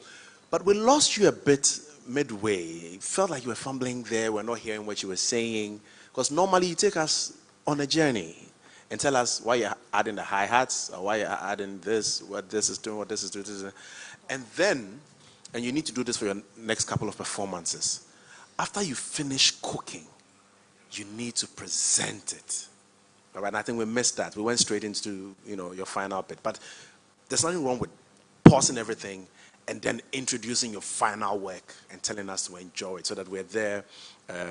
Speaker 3: but we lost you a bit midway. It felt like you were fumbling there. We're not hearing what you were saying, because normally you take us on a journey and tell us why you're adding the hi-hats, or why you're adding this, what this is doing, what this is doing, and you need to do this for your next couple of performances. After you finish cooking, you need to present it. All right, and I think we missed that. We went straight into, your final bit. But there's nothing wrong with pausing everything and then introducing your final work and telling us to enjoy it, so that we're there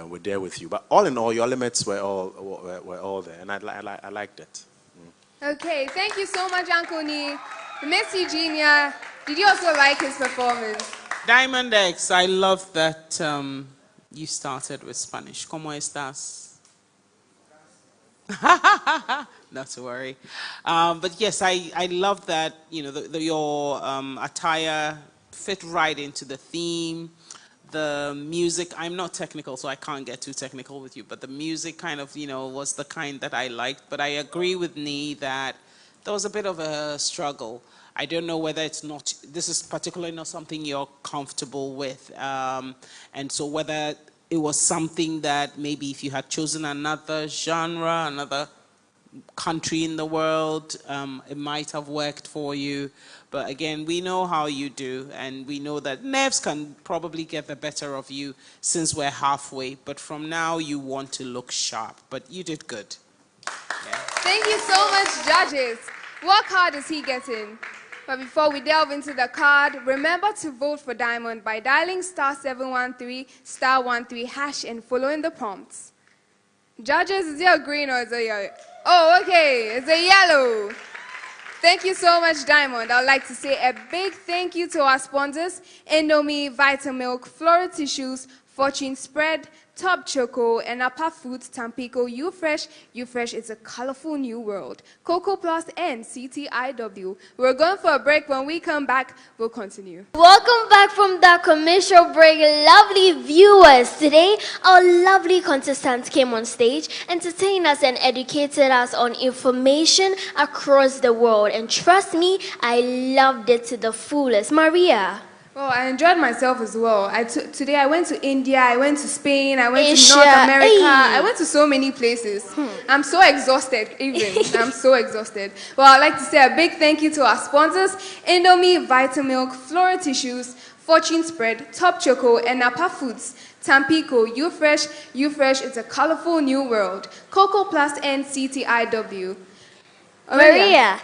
Speaker 3: with you. But all in all, your elements were all there, and I liked it.
Speaker 2: Okay, thank you so much, Uncle Nee. Miss Eugenia, did you also like his performance?
Speaker 5: Diamond X, I love that you started with Spanish. ¿Cómo estás? Not to worry. But yes, I love that, your attire fit right into the theme. The music, I'm not technical, so I can't get too technical with you, but the music kind of, was the kind that I liked. But I agree with Nee that there was a bit of a struggle. I don't know whether this is particularly not something you're comfortable with. And so whether it was something that maybe if you had chosen another genre, another country in the world, it might have worked for you. But again, we know how you do, and we know that nerves can probably get the better of you since we're halfway. But from now, you want to look sharp. But you did good. Yeah.
Speaker 2: Thank you so much, judges. What card is he getting? But before we delve into the card, remember to vote for Diamond by dialing *713 *13# and following the prompts. Judges, is it a green or is it a yellow? Oh, okay, it's a yellow. Thank you so much, Diamond. I'd like to say a big thank you to our sponsors, Indomie, Vitamilk, Flora Tissues, Fortune Spread, Top Choco, and Napa Foods, Tampico, You Fresh is a colorful new world. Cocoa Plus and CTIW. We're going for a break. When we come back, we'll continue.
Speaker 4: Welcome back from the commercial break, lovely viewers. Today, our lovely contestants came on stage, entertained us and educated us on information across the world. And trust me, I loved it to the fullest. Maria.
Speaker 2: Well, I enjoyed myself as well. Today I went to India, I went to Spain, I went to North America. I went to so many places. I'm so exhausted, even. I'm so exhausted. Well, I'd like to say a big thank you to our sponsors, Indomie, Vitamilk, Flora Tissues, Fortune Spread, Top Choco, and Napa Foods. Tampico, You Fresh is a colorful new world. Cocoa Plus and CTIW.
Speaker 4: Maria,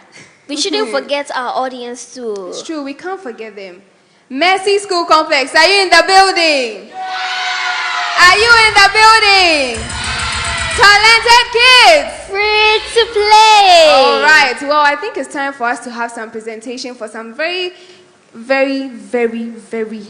Speaker 4: we shouldn't forget our audience too.
Speaker 2: It's true, we can't forget them. Mercy School Complex, are you in the building? Are you in the building? Talented kids!
Speaker 4: Free to play!
Speaker 2: All right, well, I think it's time for us to have some presentation for some very, very, very, very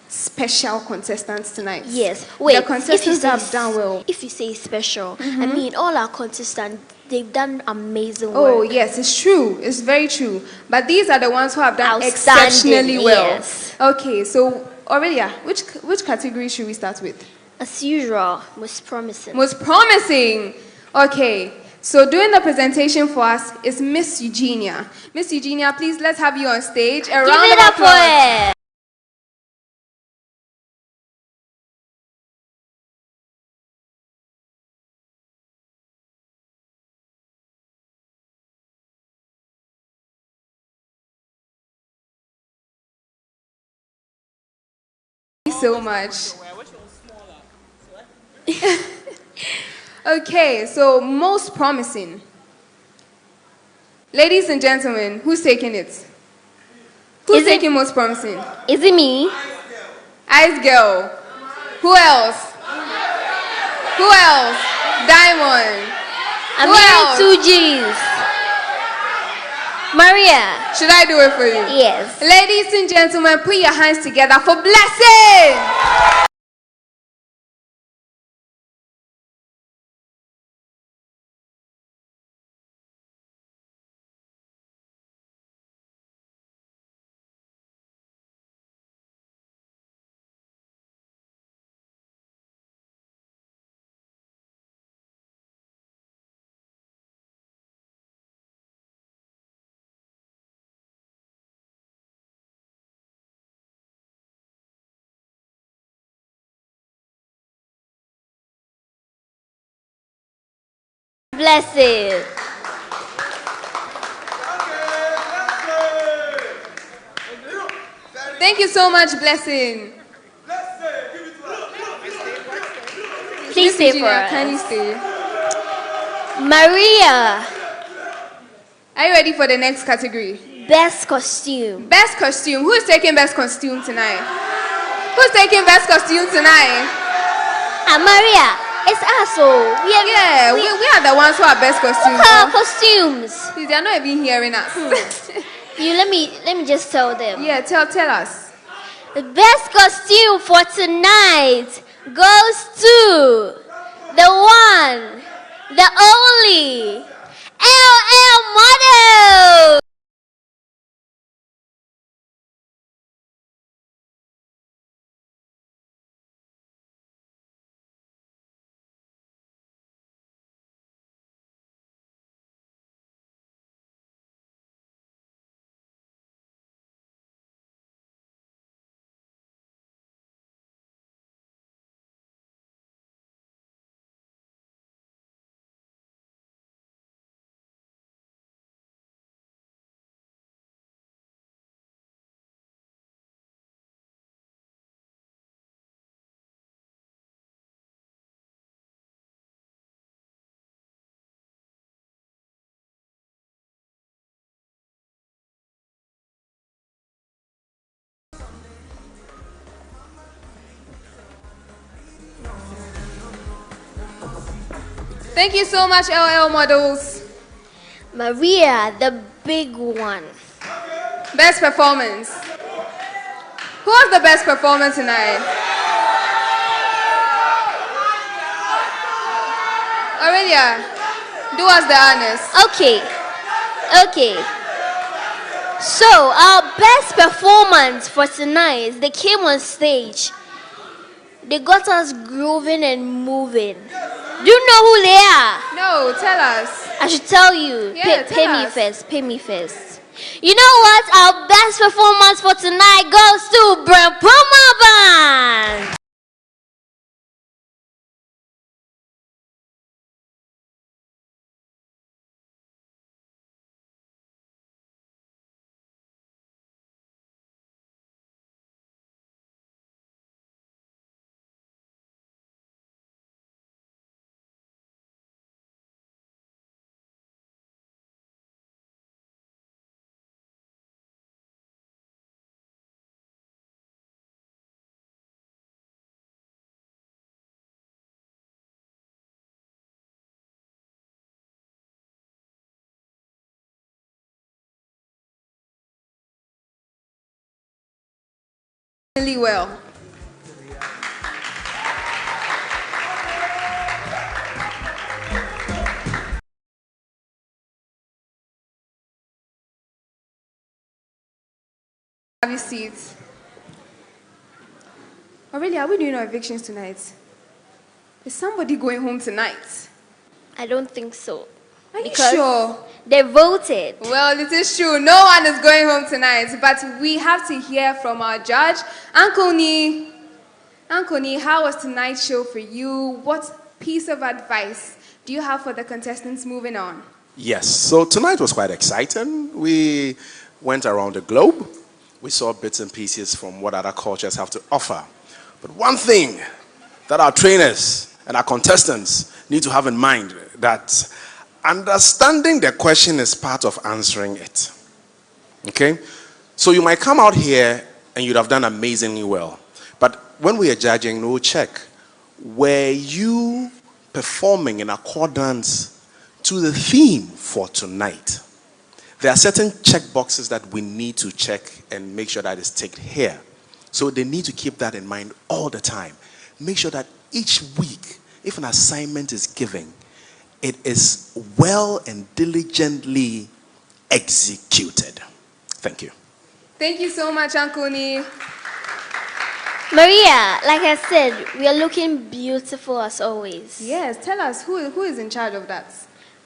Speaker 2: special contestants tonight.
Speaker 4: Yes, wait,
Speaker 2: the contestants have done well.
Speaker 4: If you say special, I mean all our contestants, they've done amazing work.
Speaker 2: Oh, yes, it's true. It's very true. But these are the ones who have done exceptionally well.
Speaker 4: Yes.
Speaker 2: Okay, so Aurelia, which category should we start with?
Speaker 4: As usual, most promising.
Speaker 2: Most promising. Okay, so doing the presentation for us is Miss Eugenia. Miss Eugenia, please, let's have you on stage. A round of applause. so much. Okay, so most promising. Ladies and gentlemen, who's taking it? Who's taking most promising?
Speaker 4: Is it me?
Speaker 2: Ice Girl. Who else? Who else? Diamond.
Speaker 4: I'm
Speaker 2: Who else?
Speaker 4: 2 G's. Maria.
Speaker 2: Should I do it for you?
Speaker 4: Yes.
Speaker 2: Ladies and gentlemen, put your hands together for Blessing.
Speaker 4: Blessed.
Speaker 2: Thank you so much, Blessing.
Speaker 4: Please stay for
Speaker 2: Virginia,
Speaker 4: us.
Speaker 2: can you stay?
Speaker 4: Maria.
Speaker 2: Are you ready for the next category?
Speaker 4: Best costume.
Speaker 2: Best costume. Who's taking best costume tonight? Who's taking best costume tonight?
Speaker 4: Maria, it's us. We
Speaker 2: are the ones who are best costumes.
Speaker 4: Look at our costumes.
Speaker 2: Please, they are not even hearing us.
Speaker 4: Let me just tell them.
Speaker 2: Yeah, tell us.
Speaker 4: The best costume for tonight goes to the one, the only LL model.
Speaker 2: Thank you so much, LL models.
Speaker 4: Maria, the big one.
Speaker 2: Best performance. Who was the best performer tonight? Aurelia, do us the honors.
Speaker 4: Okay. So, our best performance for tonight, they came on stage. They got us grooving and moving. Do you know who they are?
Speaker 2: No, tell us.
Speaker 4: I should tell you.
Speaker 2: Yeah,
Speaker 4: Pay
Speaker 2: tell
Speaker 4: me
Speaker 2: us.
Speaker 4: first. Pay me first. You know what? Our best performance for tonight goes to Brempomah Band.
Speaker 2: Really well. Have your seats. Aurelia, are we doing our evictions tonight? Is somebody going home tonight?
Speaker 4: I don't think so.
Speaker 2: Are you
Speaker 4: Because
Speaker 2: sure?
Speaker 4: they voted.
Speaker 2: Well, it is true. No one is going home tonight, but we have to hear from our judge, Uncle Ni. Uncle Ni, how was tonight's show for you? What piece of advice do you have for the contestants moving on?
Speaker 3: Yes, so tonight was quite exciting. We went around the globe. We saw bits and pieces from what other cultures have to offer. But one thing that our trainers and our contestants need to have in mind, that understanding the question is part of answering it. Okay? So you might come out here and you'd have done amazingly well. But when we are judging, we'll check, were you performing in accordance to the theme for tonight? There are certain check boxes that we need to check and make sure that it's ticked here. So they need to keep that in mind all the time. Make sure that each week, if an assignment is given, it is well and diligently executed. Thank you.
Speaker 2: Thank you so much, Uncle Nee.
Speaker 4: Maria, like I said, we are looking beautiful as always.
Speaker 2: Yes, tell us, who is in charge of that?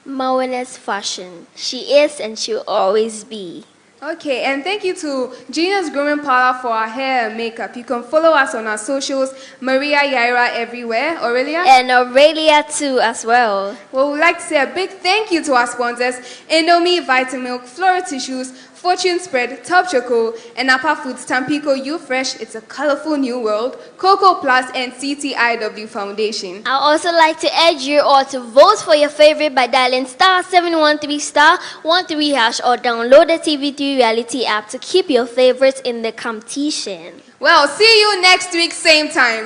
Speaker 4: Mawene's fashion. She is and she'll always be.
Speaker 2: Okay, and thank you to Genius Grooming Parlor for our hair and makeup. You can follow us on our socials, Maria Nhyiraba everywhere. Aurelia?
Speaker 4: And Aurelia too as well.
Speaker 2: Well, we'd like to say a big thank you to our sponsors, Indomie, Vitamilk, Flora Tissues, Fortune Spread, Top Choco, and Napa Foods, Tampico, You Fresh, It's a Colorful New World, Cocoa Plus, and CTIW Foundation.
Speaker 4: I'd also like to urge you all to vote for your favorite by dialing *713*13# or download the TV3 reality app to keep your favorites in the competition.
Speaker 2: Well, see you next week, same time.